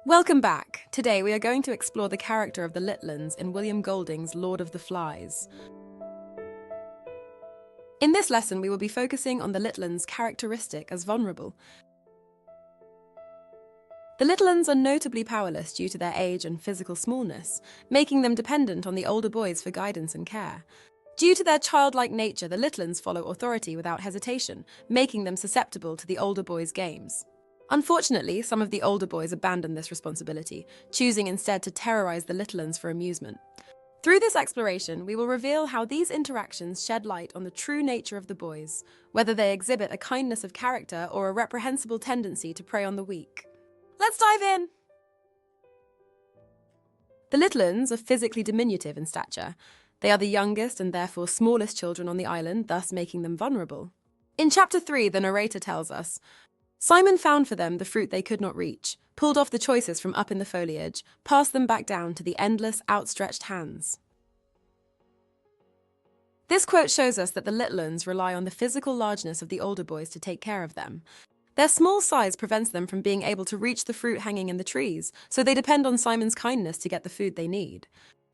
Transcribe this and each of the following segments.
Welcome back. Today we are going to explore the character of the Littluns in William Golding's Lord of the Flies. In this lesson, we will be focusing on the Littluns' characteristic as vulnerable. The Littluns are notably powerless due to their age and physical smallness, making them dependent on the older boys for guidance and care. Due to their childlike nature, the Littluns follow authority without hesitation, making them susceptible to the older boys' games. Unfortunately, some of the older boys abandon this responsibility, choosing instead to terrorize the Littluns for amusement. Through this exploration, we will reveal how these interactions shed light on the true nature of the boys, whether they exhibit a kindness of character or a reprehensible tendency to prey on the weak. Let's dive in! The Littluns are physically diminutive in stature. They are the youngest and therefore smallest children on the island, thus making them vulnerable. In Chapter 3, the narrator tells us, Simon found for them the fruit they could not reach, pulled off the choicest from up in the foliage, passed them back down to the endless, outstretched hands. This quote shows us that the Littluns rely on the physical largeness of the older boys to take care of them. Their small size prevents them from being able to reach the fruit hanging in the trees, so they depend on Simon's kindness to get the food they need.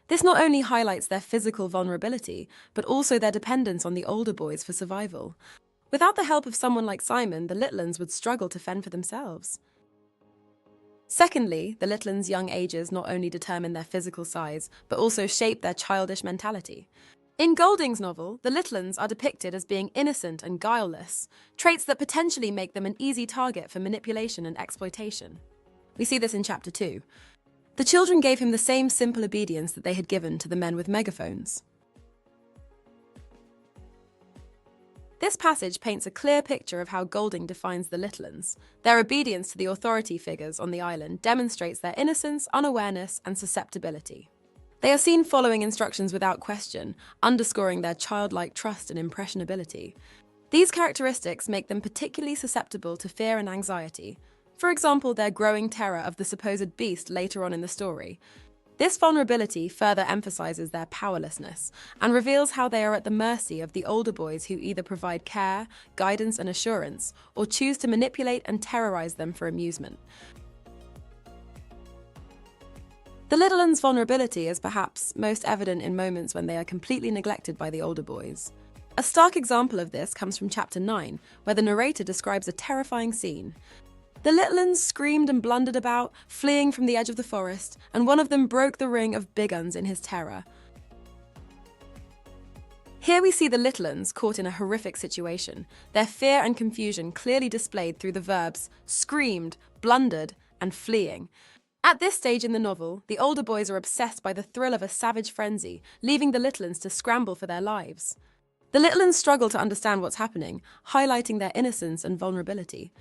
This not only highlights their physical vulnerability, but also their dependence on the older boys for survival. Without the help of someone like Simon, the Littluns would struggle to fend for themselves. Secondly, the Littluns' young ages not only determine their physical size, but also shape their childish mentality. In Golding's novel, the Littluns are depicted as being innocent and guileless, traits that potentially make them an easy target for manipulation and exploitation. We see this in Chapter 2. The children gave him the same simple obedience that they had given to the men with megaphones. This passage paints a clear picture of how Golding defines the Littluns. Their obedience to the authority figures on the island demonstrates their innocence, unawareness, and susceptibility. They are seen following instructions without question, underscoring their childlike trust and impressionability. These characteristics make them particularly susceptible to fear and anxiety. For example, their growing terror of the supposed beast later on in the story. This vulnerability further emphasizes their powerlessness and reveals how they are at the mercy of the older boys who either provide care, guidance, and assurance, or choose to manipulate and terrorize them for amusement. The Littluns' vulnerability is perhaps most evident in moments when they are completely neglected by the older boys. A stark example of this comes from Chapter 9, where the narrator describes a terrifying scene. The Littluns screamed and blundered about, fleeing from the edge of the forest, and one of them broke the ring of big uns in his terror. Here we see the Littluns caught in a horrific situation, their fear and confusion clearly displayed through the verbs screamed, blundered, and fleeing. At this stage in the novel, the older boys are obsessed by the thrill of a savage frenzy, leaving the Littluns to scramble for their lives. The Littluns struggle to understand what's happening, highlighting their innocence and vulnerability.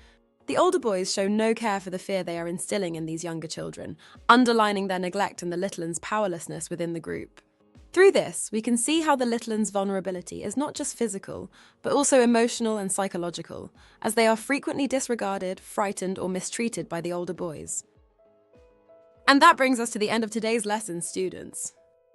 The older boys show no care for the fear they are instilling in these younger children, underlining their neglect and the Littluns' powerlessness within the group. Through this, we can see how the Littluns' vulnerability is not just physical, but also emotional and psychological, as they are frequently disregarded, frightened, or mistreated by the older boys. And that brings us to the end of today's lesson, students.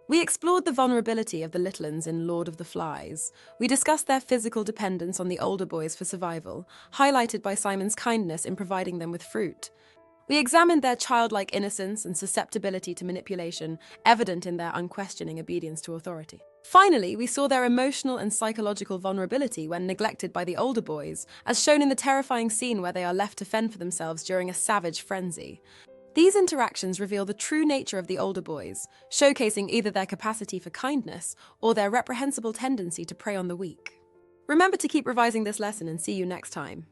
We explored the vulnerability of the Littluns in Lord of the Flies. We discussed their physical dependence on the older boys for survival, highlighted by Simon's kindness in providing them with fruit. We examined their childlike innocence and susceptibility to manipulation, evident in their unquestioning obedience to authority. Finally, we saw their emotional and psychological vulnerability when neglected by the older boys, as shown in the terrifying scene where they are left to fend for themselves during a savage frenzy. These interactions reveal the true nature of the older boys, showcasing either their capacity for kindness or their reprehensible tendency to prey on the weak. Remember to keep revising this lesson and see you next time.